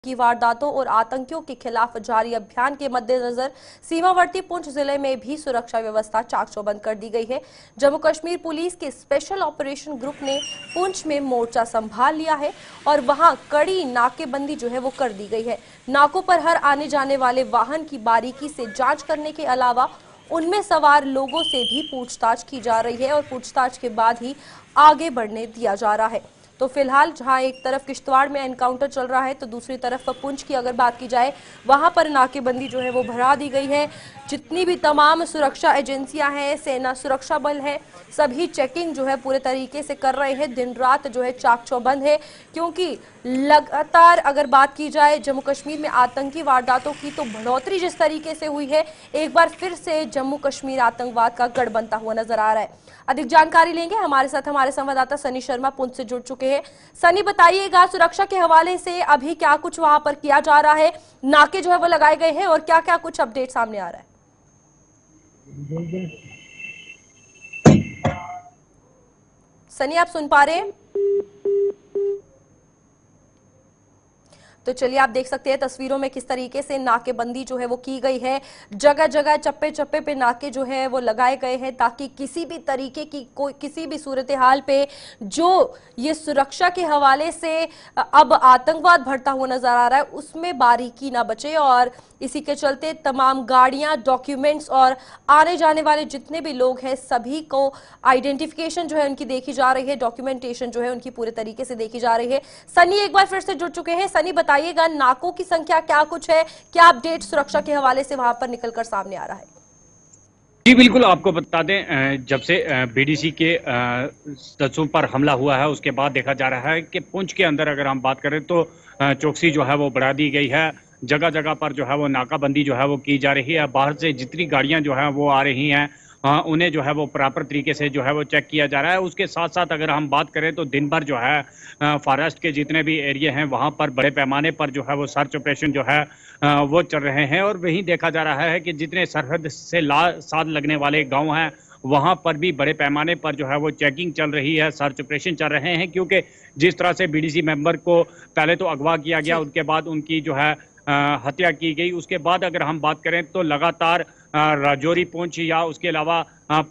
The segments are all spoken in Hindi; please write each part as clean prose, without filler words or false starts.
की वारदातों और आतंकियों के खिलाफ जारी अभियान के मद्देनजर सीमावर्ती पुंछ जिले में भी सुरक्षा व्यवस्था चाक चौबंद कर दी गई है। जम्मू कश्मीर पुलिस के स्पेशल ऑपरेशन ग्रुप ने पुंछ में मोर्चा संभाल लिया है और वहां कड़ी नाकेबंदी जो है वो कर दी गई है। नाकों पर हर आने जाने वाले वाहन की बारीकी से जांच करने के अलावा उनमें सवार लोगों से भी पूछताछ की जा रही है और पूछताछ के बाद ही आगे बढ़ने दिया जा रहा है। तो फिलहाल जहां एक तरफ किश्तवाड़ में एनकाउंटर चल रहा है तो दूसरी तरफ पुंछ की अगर बात की जाए वहां पर नाकेबंदी जो है वो बढ़ा दी गई है। जितनी भी तमाम सुरक्षा एजेंसियां हैं, सेना सुरक्षा बल है, सभी चेकिंग जो है पूरे तरीके से कर रहे हैं। दिन रात जो है चाक चौबंद है, क्योंकि लगातार अगर बात की जाए जम्मू कश्मीर में आतंकी वारदातों की तो बढ़ोतरी जिस तरीके से हुई है, एक बार फिर से जम्मू कश्मीर आतंकवाद का गढ़ बनता हुआ नजर आ रहा है। अधिक जानकारी लेंगे, हमारे साथ हमारे संवाददाता सनी शर्मा पुंछ से जुड़ चुके हैं। सनी, बताइएगा सुरक्षा के हवाले से अभी क्या कुछ वहां पर किया जा रहा है, नाके जो है वो लगाए गए हैं और क्या क्या कुछ अपडेट सामने आ रहा है? सनी, आप सुन पा रहे हैं? तो चलिए, आप देख सकते हैं तस्वीरों में किस तरीके से नाकेबंदी जो है वो की गई है। जगह जगह चप्पे चप्पे पे नाके जो है वो लगाए गए हैं ताकि किसी भी तरीके की कोई किसी भी सूरत हाल पे जो ये सुरक्षा के हवाले से अब आतंकवाद बढ़ता हुआ नजर आ रहा है उसमें बारीकी ना बचे। और इसी के चलते तमाम गाड़ियां, डॉक्यूमेंट्स और आने जाने वाले जितने भी लोग हैं सभी को आइडेंटिफिकेशन जो है उनकी देखी जा रही है, डॉक्यूमेंटेशन जो है उनकी पूरे तरीके से देखी जा रही है। सनी एक बार फिर से जुड़ चुके हैं। सनी, बताइएगा नाकों की संख्या क्या कुछ है, क्या अपडेट सुरक्षा के हवाले से वहां पर निकलकर सामने आ रहा है? जी बिल्कुल, आपको बता दें, जब से बीडीसी के सदस्यों पर हमला हुआ है उसके बाद देखा जा रहा है कि पुंछ के अंदर अगर हम बात करें तो चौकसी जो है वो बढ़ा दी गई है। जगह जगह पर जो है वो नाकाबंदी जो है वो की जा रही है। बाहर से जितनी गाड़ियां जो है वो आ रही हैं उन्हें जो है वो प्रॉपर तरीके से जो है वो चेक किया जा रहा है। उसके साथ साथ अगर हम बात करें तो दिन भर जो है फॉरेस्ट के जितने भी एरिया हैं वहाँ पर बड़े पैमाने पर जो है वो सर्च ऑपरेशन जो है वो चल रहे हैं। और वहीं देखा जा रहा है कि जितने सरहद से साथ लगने वाले गाँव हैं वहाँ पर भी बड़े पैमाने पर जो है वो चेकिंग चल रही है, सर्च ऑपरेशन चल रहे हैं। क्योंकि जिस तरह से बीडीसी मेंबर को पहले तो अगवा किया गया, उसके बाद उनकी जो है हत्या की गई, उसके बाद अगर हम बात करें तो लगातार राजौरी, पुंछ या उसके अलावा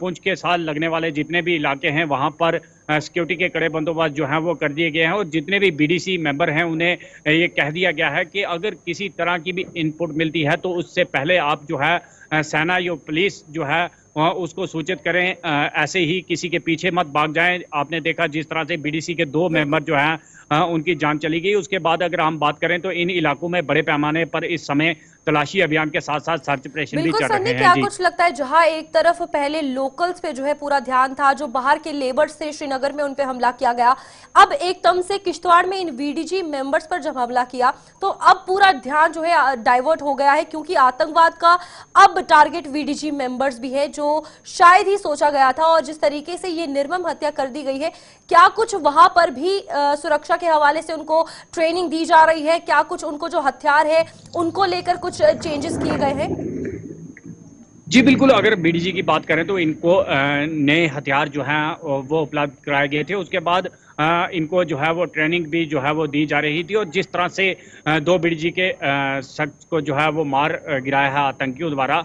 पुंछ के साथ लगने वाले जितने भी इलाके हैं वहां पर सिक्योरिटी के कड़े बंदोबस्त जो हैं वो कर दिए गए हैं। और जितने भी बीडीसी मेंबर हैं उन्हें ये कह दिया गया है कि अगर किसी तरह की भी इनपुट मिलती है तो उससे पहले आप जो है सेना या पुलिस जो है उसको सूचित करें, ऐसे ही किसी के पीछे मत भाग जाएं। आपने देखा जिस तरह से बीडीसी के 2 मेंबर जो हैं उनकी जान चली गई। उसके बाद अगर हम बात करें तो इन इलाकों में बड़े पैमाने पर इस समय तलाशी अभियान के साथ साथ सर्च ऑपरेशन भी चल रहे हैं। क्या कुछ लगता है, जहां एक तरफ पहले लोकल्स पे जो है पूरा ध्यान था, जो बाहर के लेबर्स थे श्रीनगर में उन पे हमला किया गया, अब एकदम से किश्तवाड़ में इन वीडीजी मेंबर्स पर जब हमला किया तो अब पूरा ध्यान जो है डाइवर्ट हो गया है, क्योंकि आतंकवाद का अब टारगेट वीडीजी मेंबर्स भी है जो शायद ही सोचा गया था। और जिस तरीके से ये निर्मम हत्या कर दी गई है, क्या कुछ वहां पर भी सुरक्षा के हवाले से उनको ट्रेनिंग दी जा रही है? क्या कुछ उनको जो हथियार है उनको लेकर कुछ चेंजेस किए गए हैं? जी बिल्कुल, अगर बीडीजी की बात करें तो इनको नए हथियार जो हैं वो उपलब्ध कराए गए थे। उसके बाद इनको जो है वो ट्रेनिंग भी जो है वो दी जा रही थी। और जिस तरह से 2 बीडीजी के शख्स को जो है वो मार गिराया है आतंकियों द्वारा,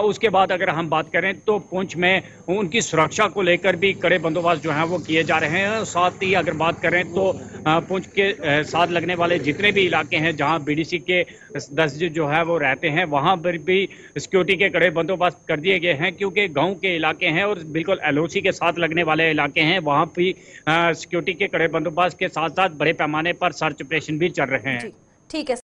उसके बाद अगर हम बात करें तो पुंछ में उनकी सुरक्षा को लेकर भी कड़े बंदोबस्त जो है वो किए जा रहे हैं। साथ ही अगर बात करें तो पुंछ के साथ लगने वाले जितने भी इलाके हैं जहां बीडीसी के सदस्य जो है वो रहते हैं वहां पर भी सिक्योरिटी के कड़े बंदोबस्त कर दिए गए हैं। क्योंकि गाँव के इलाके हैं और बिल्कुल एलओसी के साथ लगने वाले इलाके हैं, वहां भी सिक्योरिटी के कड़े बंदोबस्त के साथ साथ बड़े पैमाने पर सर्च ऑपरेशन भी चल रहे हैं। ठीक है।